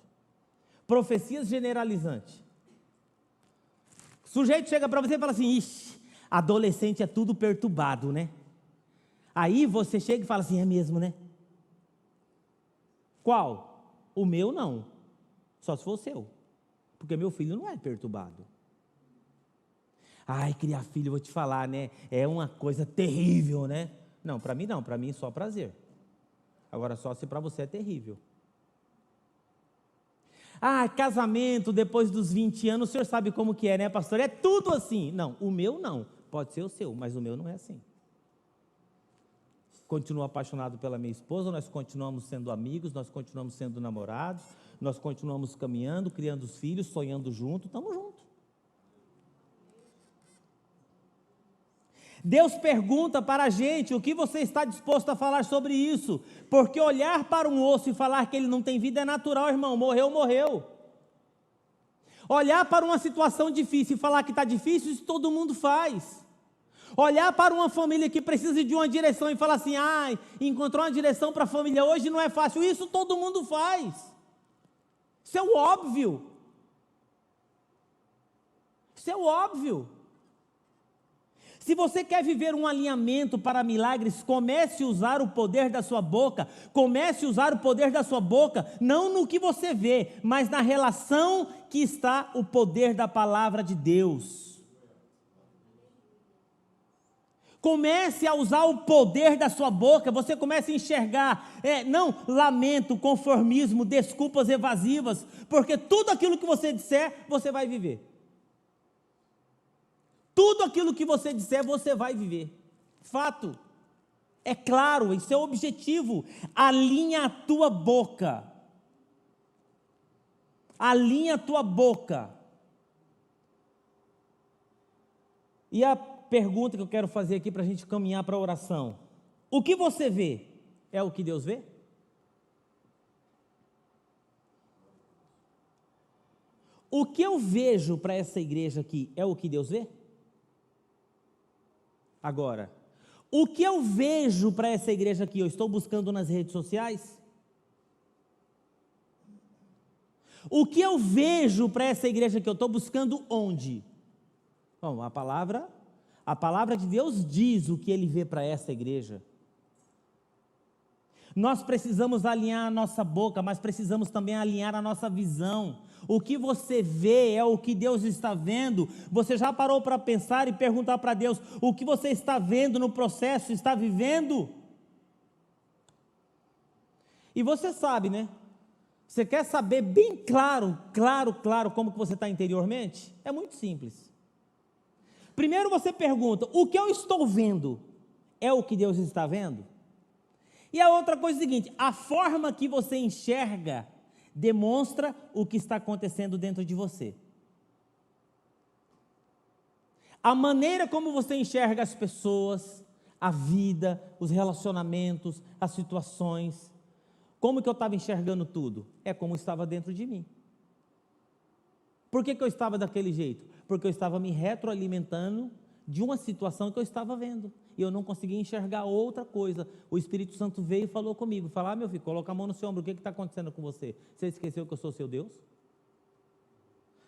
Profecias generalizantes. O sujeito chega para você e fala assim, ixi, adolescente é tudo perturbado, né? Aí você chega e fala assim, é mesmo, né? Qual? O meu não. Só se for o seu. Porque meu filho não é perturbado. Ai, criar filho, vou te falar, né? É uma coisa terrível, né? Não, para mim é só prazer. Agora, só se para você é terrível. Ah, casamento depois dos 20 anos, o senhor sabe como que é, né, pastor? É tudo assim. Não, o meu não. Pode ser o seu, mas o meu não é assim. Continuo apaixonado pela minha esposa, nós continuamos sendo amigos, nós continuamos sendo namorados, nós continuamos caminhando, criando os filhos, sonhando junto, estamos juntos. Deus pergunta para a gente o que você está disposto a falar sobre isso, porque olhar para um osso e falar que ele não tem vida é natural, irmão, morreu, morreu. Olhar para uma situação difícil e falar que está difícil, isso todo mundo faz. Olhar para uma família que precisa de uma direção e falar assim, encontrou uma direção para a família hoje não é fácil, isso todo mundo faz. Isso é o óbvio. Isso é o óbvio. Se você quer viver um alinhamento para milagres, comece a usar o poder da sua boca, comece a usar o poder da sua boca, não no que você vê, mas na relação que está o poder da palavra de Deus. Comece a usar o poder da sua boca, você comece a enxergar, não lamento, conformismo, desculpas evasivas, porque tudo aquilo que você disser, você vai viver. Tudo aquilo que você disser, você vai viver. Fato. É claro, esse é o objetivo. Alinha a tua boca. Alinha a tua boca. E a pergunta que eu quero fazer aqui para a gente caminhar para a oração. O que você vê é o que Deus vê? O que eu vejo para essa igreja aqui é o que Deus vê? Agora, o que eu vejo para essa igreja aqui, eu estou buscando nas redes sociais? O que eu vejo para essa igreja aqui, eu estou buscando onde? Bom, a palavra de Deus diz o que ele vê para essa igreja. Nós precisamos alinhar a nossa boca, mas precisamos também alinhar a nossa visão. O que você vê é o que Deus está vendo. Você já parou para pensar e perguntar para Deus, o que você está vendo no processo, está vivendo? E você sabe, né? Você quer saber bem claro como que você está interiormente? É muito simples. Primeiro você pergunta, o que eu estou vendo é o que Deus está vendo? E a outra coisa é a seguinte, a forma que você enxerga demonstra o que está acontecendo dentro de você. A maneira como você enxerga as pessoas, a vida, os relacionamentos, as situações, como que eu estava enxergando tudo? É como estava dentro de mim. Por que eu estava daquele jeito? Porque eu estava me retroalimentando de uma situação que eu estava vendo, e eu não conseguia enxergar outra coisa. O Espírito Santo veio e falou comigo, meu filho, coloca a mão no seu ombro, o que está acontecendo com você? Você esqueceu que eu sou seu Deus?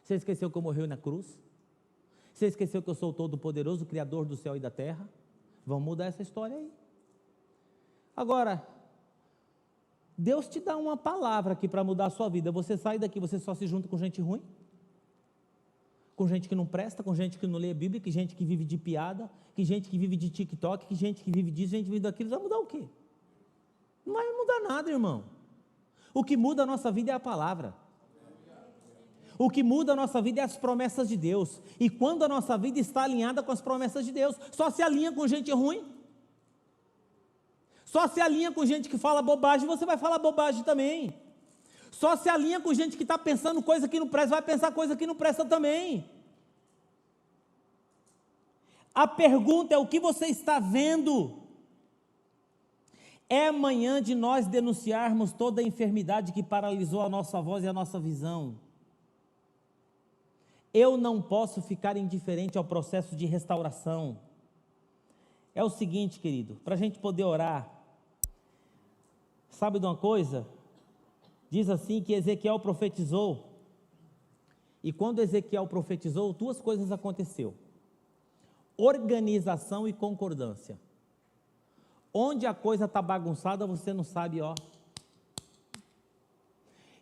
Você esqueceu que eu morri na cruz? Você esqueceu que eu sou o Todo-Poderoso, o Criador do céu e da terra? Vamos mudar essa história aí. Agora, Deus te dá uma palavra aqui para mudar a sua vida, você sai daqui, você só se junta com gente ruim? Com gente que não presta, com gente que não lê a Bíblia, que gente que vive de piada, que gente que vive de TikTok, que gente que vive disso, gente que vive daquilo, vai mudar o quê? Não vai mudar nada, irmão. O que muda a nossa vida é a palavra. O que muda a nossa vida é as promessas de Deus. E quando a nossa vida está alinhada com as promessas de Deus, só se alinha com gente ruim. Só se alinha com gente que fala bobagem, você vai falar bobagem também. Só se alinha com gente que está pensando coisa que não presta, vai pensar coisa que não presta também. A pergunta é o que você está vendo? É amanhã de nós denunciarmos toda a enfermidade que paralisou a nossa voz e a nossa visão. Eu não posso ficar indiferente ao processo de restauração. É o seguinte, querido, para a gente poder orar, sabe de uma coisa? Diz assim que Ezequiel profetizou, e quando Ezequiel profetizou, duas coisas aconteceram: organização e concordância. Onde a coisa está bagunçada, você não sabe, ó.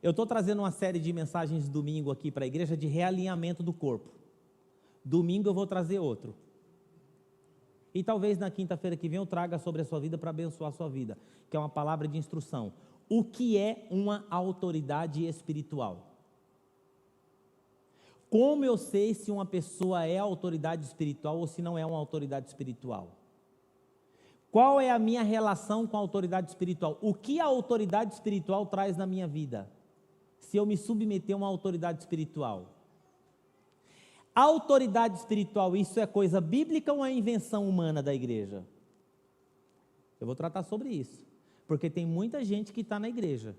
Eu estou trazendo uma série de mensagens de domingo aqui para a igreja de realinhamento do corpo. Domingo eu vou trazer outro. E talvez na quinta-feira que vem eu traga sobre a sua vida para abençoar a sua vida, que é uma palavra de instrução. O que é uma autoridade espiritual? Como eu sei se uma pessoa é autoridade espiritual ou se não é uma autoridade espiritual? Qual é a minha relação com a autoridade espiritual? O que a autoridade espiritual traz na minha vida? Se eu me submeter a uma autoridade espiritual. Autoridade espiritual, isso é coisa bíblica ou é invenção humana da igreja? Eu vou tratar sobre isso, porque tem muita gente que está na igreja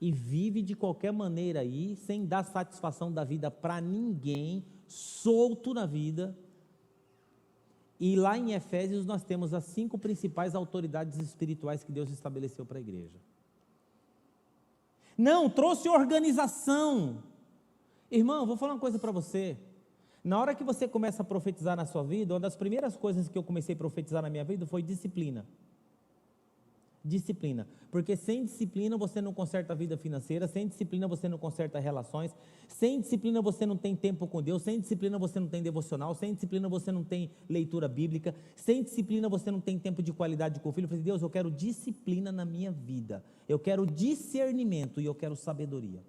e vive de qualquer maneira aí, sem dar satisfação da vida para ninguém, solto na vida. E lá em Efésios nós temos as 5 principais autoridades espirituais que Deus estabeleceu para a igreja. Não, trouxe organização. Irmão, vou falar uma coisa para você. Na hora que você começa a profetizar na sua vida, uma das primeiras coisas que eu comecei a profetizar na minha vida foi disciplina. Disciplina, porque sem disciplina você não conserta a vida financeira, sem disciplina você não conserta relações, sem disciplina você não tem tempo com Deus, sem disciplina você não tem devocional, sem disciplina você não tem leitura bíblica, sem disciplina você não tem tempo de qualidade com o filho. Eu falei, Deus, eu quero disciplina na minha vida, eu quero discernimento e eu quero sabedoria.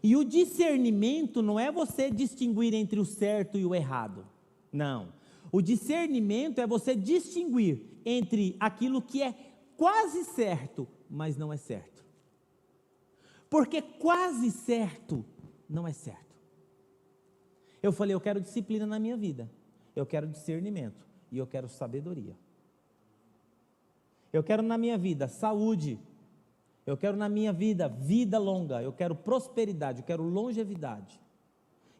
E o discernimento não é você distinguir entre o certo e o errado, não. O discernimento é você distinguir entre aquilo que é quase certo, mas não é certo. Porque quase certo não é certo. Eu falei, eu quero disciplina na minha vida, eu quero discernimento e eu quero sabedoria. Eu quero na minha vida saúde, eu quero na minha vida vida longa, eu quero prosperidade, eu quero longevidade.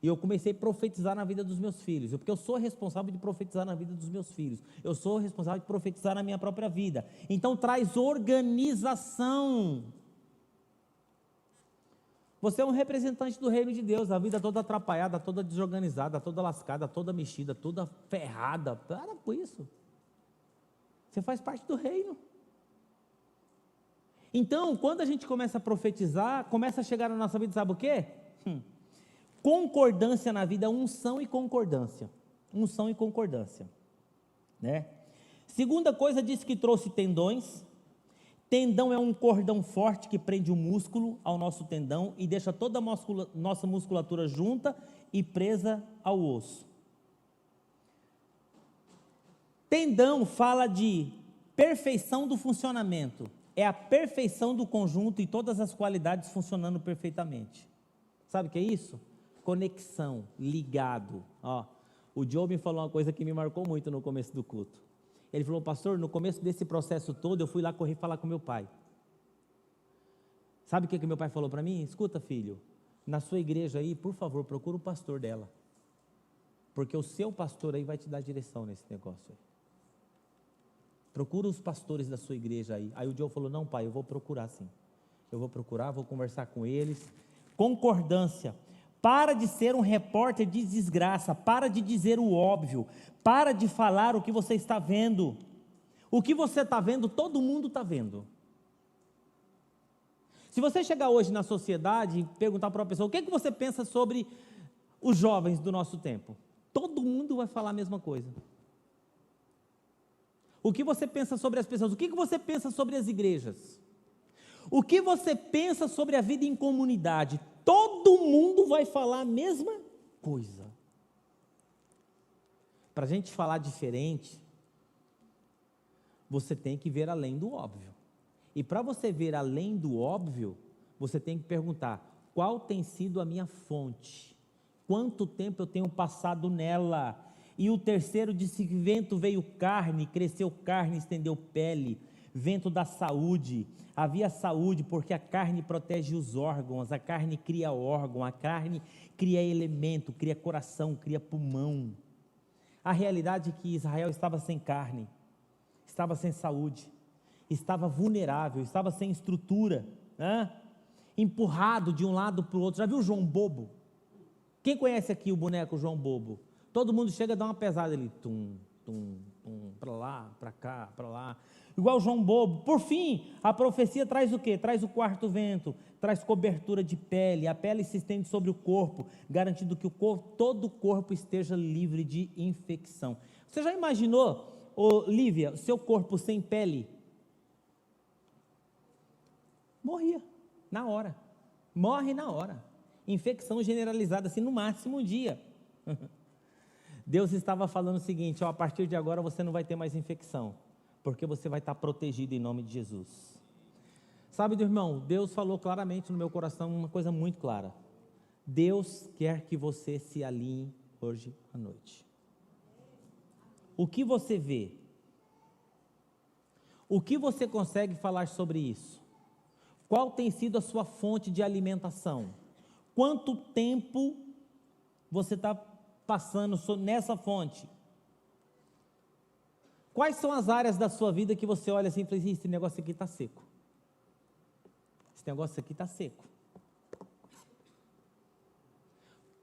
E eu comecei a profetizar na vida dos meus filhos, porque eu sou responsável de profetizar na vida dos meus filhos, eu sou responsável de profetizar na minha própria vida. Então traz organização. Você é um representante do reino de Deus, a vida toda atrapalhada, toda desorganizada, toda lascada, toda mexida, toda ferrada. Para com isso. Você faz parte do reino. Então, quando a gente começa a profetizar, começa a chegar na nossa vida, sabe o quê? Concordância na vida, unção e concordância. Unção e concordância. Né? Segunda coisa, diz que trouxe tendões. Tendão é um cordão forte que prende o músculo ao nosso tendão e deixa toda a nossa musculatura junta e presa ao osso. Tendão fala de perfeição do funcionamento. É a perfeição do conjunto e todas as qualidades funcionando perfeitamente. Sabe o que é isso? Conexão, ligado. Ó, o Joe me falou uma coisa que me marcou muito no começo do culto. Ele falou, pastor, no começo desse processo todo, eu fui lá correr falar com meu pai. Sabe o que meu pai falou para mim? Escuta, filho, na sua igreja aí, por favor, procura o pastor dela. Porque o seu pastor aí vai te dar direção nesse negócio aí. Procura os pastores da sua igreja aí. Aí o Joe falou, não pai, eu vou procurar sim. Eu vou procurar, vou conversar com eles. Concordância. Para de ser um repórter de desgraça, para de dizer o óbvio, para de falar o que você está vendo. O que você está vendo, todo mundo está vendo. Se você chegar hoje na sociedade e perguntar para uma pessoa, o que você pensa sobre os jovens do nosso tempo? Todo mundo vai falar a mesma coisa. O que você pensa sobre as pessoas? O que você pensa sobre as igrejas? O que você pensa sobre a vida em comunidade? Todo mundo vai falar a mesma coisa. Para a gente falar diferente, você tem que ver além do óbvio. E para você ver além do óbvio, você tem que perguntar, qual tem sido a minha fonte? Quanto tempo eu tenho passado nela? E o terceiro disse que vento veio carne, cresceu carne, estendeu pele, vento da saúde. Havia saúde porque a carne protege os órgãos, a carne cria órgão, a carne cria elemento, cria coração, cria pulmão. A realidade é que Israel estava sem carne, estava sem saúde, estava vulnerável, estava sem estrutura, empurrado de um lado para o outro. Já viu o João Bobo? Quem conhece aqui o boneco João Bobo? Todo mundo chega a dar uma pesada ali, tum, tum, para lá, para cá, para lá. Igual João Bobo. Por fim, a profecia traz o quê? Traz o quarto vento, traz cobertura de pele, a pele se estende sobre o corpo, garantindo que todo o corpo esteja livre de infecção. Você já imaginou, Lívia, seu corpo sem pele? Morria, na hora. Morre na hora. Infecção generalizada, assim, no máximo um dia. Deus estava falando o seguinte, a partir de agora você não vai ter mais infecção, porque você vai estar protegido em nome de Jesus. Sabe, irmão, Deus falou claramente no meu coração uma coisa muito clara. Deus quer que você se alinhe hoje à noite. O que você vê? O que você consegue falar sobre isso? Qual tem sido a sua fonte de alimentação? Quanto tempo você está passando nessa fonte? Quais são as áreas da sua vida que você olha assim e fala, esse negócio aqui está seco. Esse negócio aqui está seco.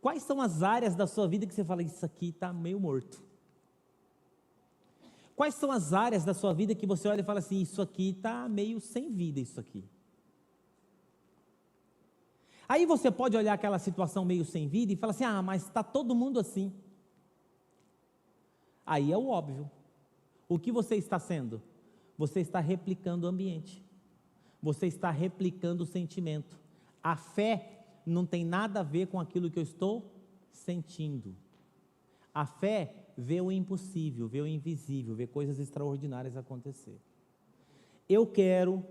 Quais são as áreas da sua vida que você fala, isso aqui está meio morto? Quais são as áreas da sua vida que você olha e fala assim, isso aqui está meio sem vida, isso aqui? Aí você pode olhar aquela situação meio sem vida e falar assim, mas está todo mundo assim. Aí é o óbvio. O que você está sendo? Você está replicando o ambiente. Você está replicando o sentimento. A fé não tem nada a ver com aquilo que eu estou sentindo. A fé vê o impossível, vê o invisível, vê coisas extraordinárias acontecer. Eu quero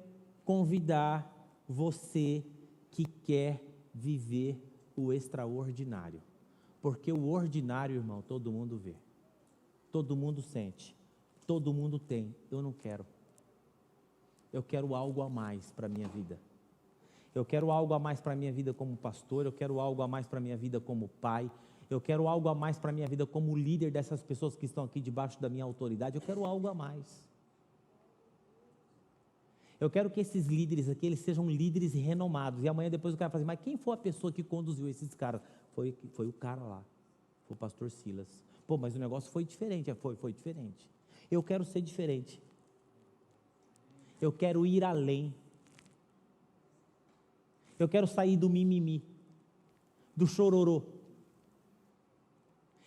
convidar você que quer viver o extraordinário, porque o ordinário, irmão, todo mundo vê, todo mundo sente, todo mundo tem. Eu não quero. Eu quero algo a mais para a minha vida. Eu quero algo a mais para a minha vida como pastor, eu quero algo a mais para a minha vida como pai, eu quero algo a mais para a minha vida como líder dessas pessoas que estão aqui debaixo da minha autoridade, eu quero algo a mais. Eu quero que esses líderes aqui, eles sejam líderes renomados. E amanhã depois o cara fala assim, mas quem foi a pessoa que conduziu esses caras? Foi o cara lá, foi o pastor Silas. Pô, mas o negócio foi diferente. Foi diferente. Eu quero ser diferente. Eu quero ir além. Eu quero sair do mimimi, do chororô.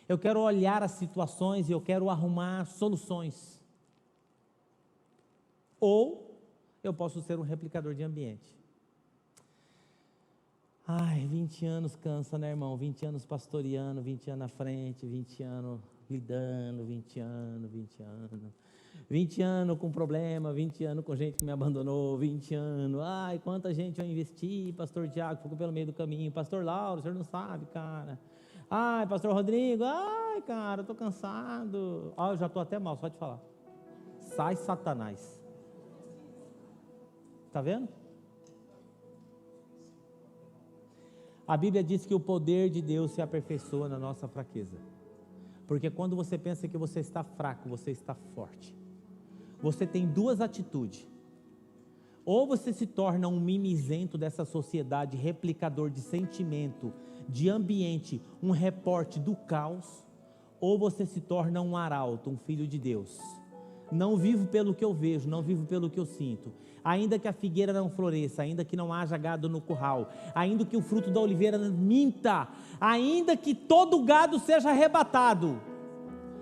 Eu quero olhar as situações e eu quero arrumar soluções. Ou eu posso ser um replicador de ambiente. 20 anos cansa, né, irmão? 20 anos pastoreando, 20 anos à frente, 20 anos lidando, 20 anos. 20 anos com problema, 20 anos com gente que me abandonou, 20 anos. Quanta gente eu investi, pastor Tiago ficou pelo meio do caminho. Pastor Lauro, o senhor não sabe, cara. Pastor Rodrigo, cara, eu estou cansado. Eu já estou até mal, só de falar. Sai, Satanás. Está vendo? A Bíblia diz que o poder de Deus se aperfeiçoa na nossa fraqueza. Porque quando você pensa que você está fraco, você está forte. Você tem duas atitudes. Ou você se torna um mimizento dessa sociedade, replicador de sentimento, de ambiente, um repórter do caos, ou você se torna um arauto, um filho de Deus. Não vivo pelo que eu vejo, não vivo pelo que eu sinto. Ainda que a figueira não floresça, ainda que não haja gado no curral, ainda que o fruto da oliveira minta, ainda que todo gado seja arrebatado,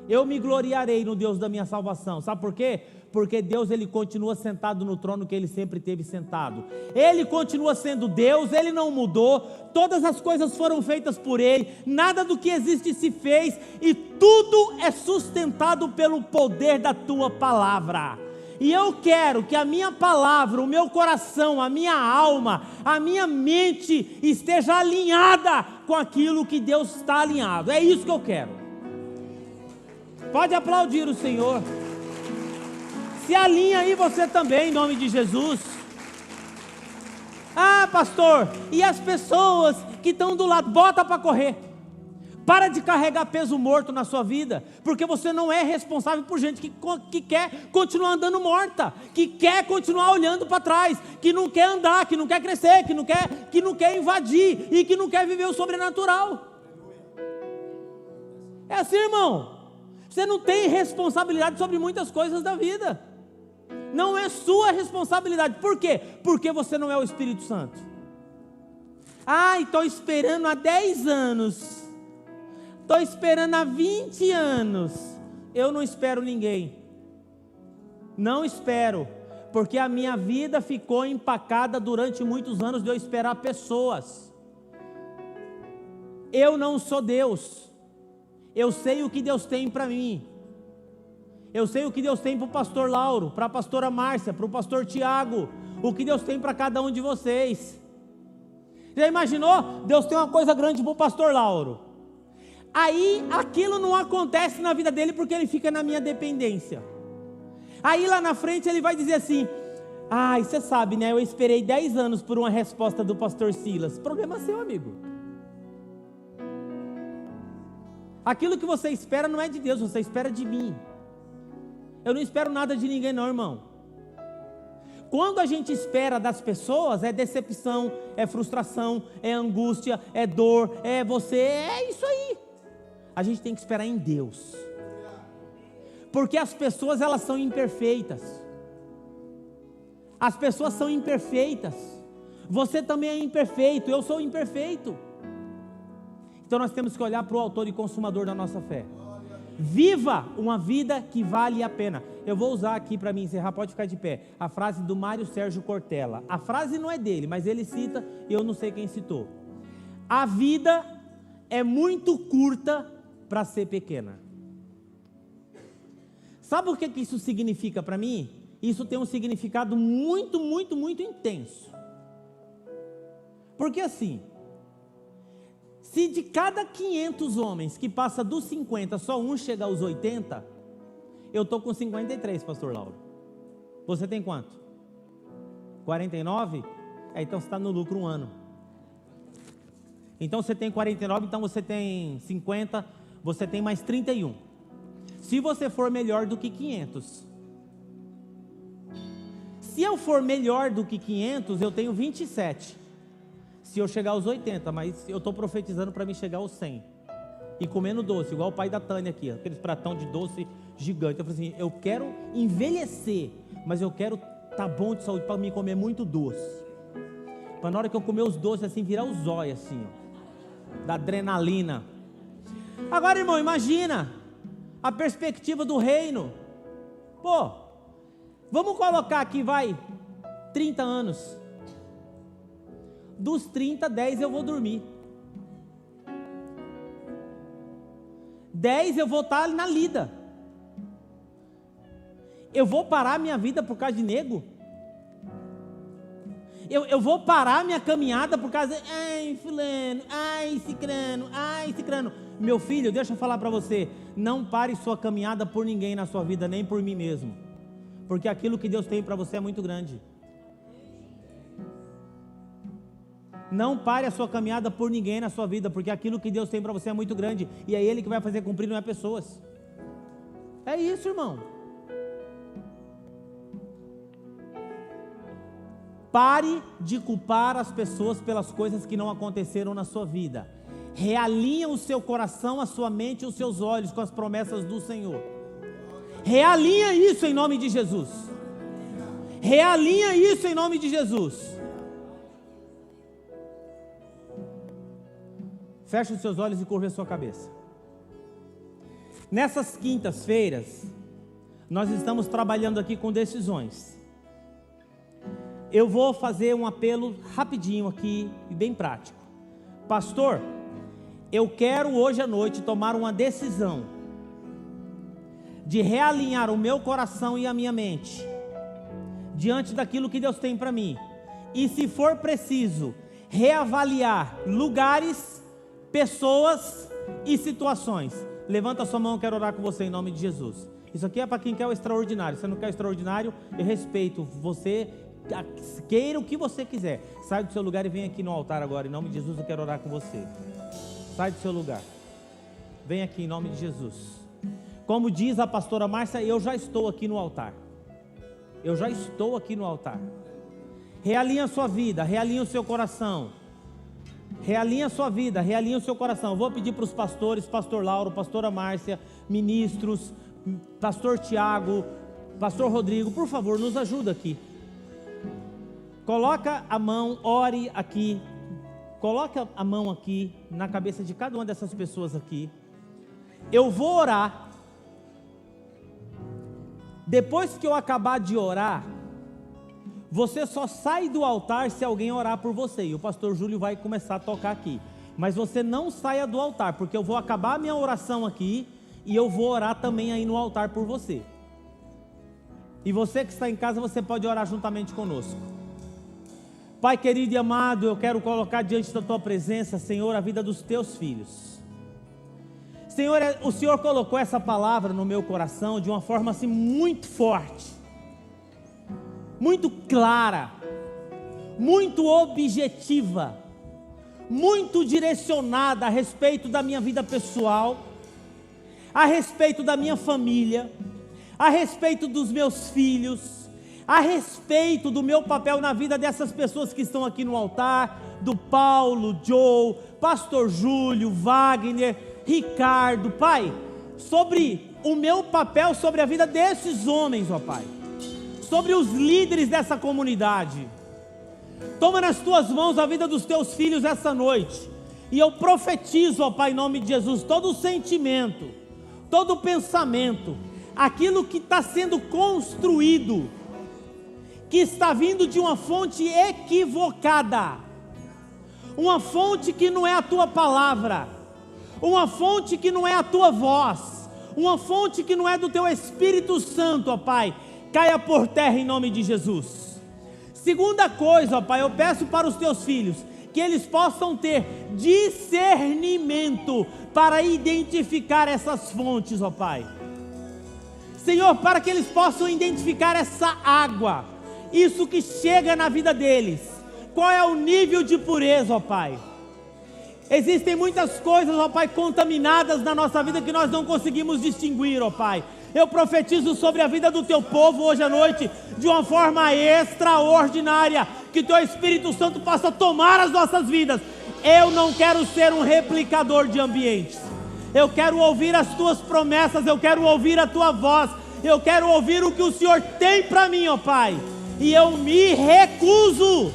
eu me gloriarei no Deus da minha salvação. Sabe por quê? Porque Deus, Ele continua sentado no trono que Ele sempre teve sentado. Ele continua sendo Deus, Ele não mudou, todas as coisas foram feitas por Ele, nada do que existe se fez, e tudo é sustentado pelo poder da Tua palavra. E eu quero que a minha palavra, o meu coração, a minha alma, a minha mente esteja alinhada com aquilo que Deus está alinhado. É isso que eu quero. Pode aplaudir o Senhor. Se alinha aí você também, em nome de Jesus. Pastor, e as pessoas que estão do lado, bota para correr. Para de carregar peso morto na sua vida, porque você não é responsável por gente que quer continuar andando morta, que quer continuar olhando para trás, que não quer andar, que não quer crescer, que não quer invadir e que não quer viver o sobrenatural. É assim, irmão. Você não tem responsabilidade sobre muitas coisas da vida. Não é sua responsabilidade. Por quê? Porque você não é o Espírito Santo. Estou esperando há 10 anos. Estou esperando há 20 anos. Eu não espero ninguém. Não espero. Porque a minha vida ficou empacada durante muitos anos de eu esperar pessoas. Eu não sou Deus. Eu sei o que Deus tem para mim. Eu sei o que Deus tem para o pastor Lauro, para a pastora Márcia, para o pastor Tiago. O que Deus tem para cada um de vocês. Já imaginou? Deus tem uma coisa grande para o pastor Lauro. Aí aquilo não acontece na vida dele porque ele fica na minha dependência. Aí lá na frente ele vai dizer assim: você sabe, né? Eu esperei 10 anos por uma resposta do pastor Silas. Problema seu, amigo. Aquilo que você espera não é de Deus, você espera de mim. Eu não espero nada de ninguém não, irmão. Quando a gente espera das pessoas, é decepção, é frustração, é angústia, é dor, é você, é isso aí. A gente tem que esperar em Deus. Porque as pessoas, elas são imperfeitas. As pessoas são imperfeitas. Você também é imperfeito, eu sou imperfeito. Então nós temos que olhar para o autor e consumador da nossa fé. Viva uma vida que vale a pena. Eu vou usar aqui para me encerrar, pode ficar de pé, a frase do Mário Sérgio Cortella. A frase não é dele, mas ele cita e eu não sei quem citou. A vida é muito curta para ser pequena. Sabe o que isso significa para mim? Isso tem um significado muito, muito, muito intenso. Porque assim, se de cada 500 homens que passa dos 50, só um chega aos 80, eu estou com 53, pastor Lauro. Você tem quanto? 49? Então você está no lucro um ano. Então você tem 49, então você tem 50, você tem mais 31. Se você for melhor do que 500. Se eu for melhor do que 500, eu tenho 27. Se eu chegar aos 80, mas eu estou profetizando para mim chegar aos 100. E comendo doce, igual o pai da Tânia aqui, aqueles pratão de doce gigante. Eu falei assim, eu quero envelhecer, mas eu quero estar bom de saúde para mim comer muito doce. Para na hora que eu comer os doces assim, virar os olhos assim, ó, da adrenalina. Agora, irmão, imagina a perspectiva do reino. Pô, vamos colocar aqui, vai, 30 anos. Dos 30, 10 eu vou dormir. 10 eu vou estar na lida. Eu vou parar minha vida por causa de nego? Eu vou parar minha caminhada por causa de, fulano, cicrano. Meu filho, deixa eu falar para você, não pare sua caminhada por ninguém na sua vida, nem por mim mesmo. Porque aquilo que Deus tem para você é muito grande. Não pare a sua caminhada por ninguém na sua vida, porque aquilo que Deus tem para você é muito grande, e é Ele que vai fazer cumprir, não é pessoas. É isso, irmão. Pare de culpar as pessoas pelas coisas que não aconteceram na sua vida. Realinha o seu coração, a sua mente e os seus olhos com as promessas do Senhor. Realinha isso em nome de Jesus. Realinha isso em nome de Jesus. Feche os seus olhos e curva a sua cabeça. Nessas quintas-feiras, nós estamos trabalhando aqui com decisões. Eu vou fazer um apelo rapidinho aqui, bem prático. Pastor, eu quero hoje à noite tomar uma decisão de realinhar o meu coração e a minha mente diante daquilo que Deus tem para mim. E se for preciso, reavaliar lugares, pessoas e situações. Levanta a sua mão, eu quero orar com você em nome de Jesus. Isso aqui é para quem quer o extraordinário. Se você não quer o extraordinário, eu respeito você, queira o que você quiser. Sai do seu lugar e vem aqui no altar agora. Em nome de Jesus eu quero orar com você. Sai do seu lugar. Vem aqui em nome de Jesus. Como diz a pastora Márcia, eu já estou aqui no altar. Eu já estou aqui no altar. Realinha a sua vida, realinha o seu coração. Realinha a sua vida, realinha o seu coração. Eu vou pedir para os pastores, pastor Lauro, pastora Márcia, ministros, pastor Tiago, pastor Rodrigo, por favor, nos ajuda aqui. Coloca a mão, ore aqui. Coloca a mão aqui na cabeça de cada uma dessas pessoas aqui. Eu vou orar. Depois que eu acabar de orar, você só sai do altar se alguém orar por você. E o pastor Júlio vai começar a tocar aqui. Mas você não saia do altar, porque eu vou acabar a minha oração aqui e eu vou orar também aí no altar por você. E você que está em casa, você pode orar juntamente conosco. Pai querido e amado, eu quero colocar diante da tua presença, Senhor, a vida dos teus filhos. Senhor, o Senhor colocou essa palavra no meu coração de uma forma assim muito forte, muito clara, muito objetiva, muito direcionada a respeito da minha vida pessoal, a respeito da minha família, a respeito dos meus filhos, a respeito do meu papel na vida dessas pessoas que estão aqui no altar, do Paulo, Joe, pastor Júlio, Wagner, Ricardo, Pai, sobre o meu papel, sobre a vida desses homens, ó Pai, sobre os líderes dessa comunidade. Toma nas tuas mãos a vida dos teus filhos essa noite, e eu profetizo, ó Pai, em nome de Jesus, todo o sentimento, todo o pensamento, aquilo que está sendo construído, que está vindo de uma fonte equivocada, uma fonte que não é a tua palavra, uma fonte que não é a tua voz, uma fonte que não é do teu Espírito Santo, ó Pai, caia por terra em nome de Jesus. Segunda coisa, ó Pai, eu peço para os teus filhos, que eles possam ter discernimento para identificar essas fontes, ó Pai. Senhor, para que eles possam identificar essa água, isso que chega na vida deles, qual é o nível de pureza, ó Pai. Existem muitas coisas, ó Pai, contaminadas na nossa vida que nós não conseguimos distinguir, ó Pai. Eu profetizo sobre a vida do teu povo hoje à noite, de uma forma extraordinária, que teu Espírito Santo possa tomar as nossas vidas. Eu não quero ser um replicador de ambientes, eu quero ouvir as tuas promessas, eu quero ouvir a tua voz, eu quero ouvir o que o Senhor tem para mim, ó Pai. E eu me recuso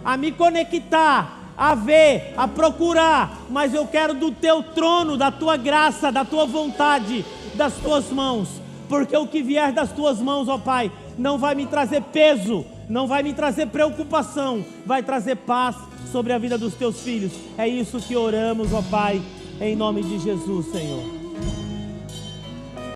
a me conectar, a ver, a procurar, mas eu quero do teu trono, da tua graça, da tua vontade, das tuas mãos, porque o que vier das tuas mãos, ó Pai, não vai me trazer peso, não vai me trazer preocupação, vai trazer paz sobre a vida dos teus filhos. É isso que oramos, ó Pai, em nome de Jesus, Senhor.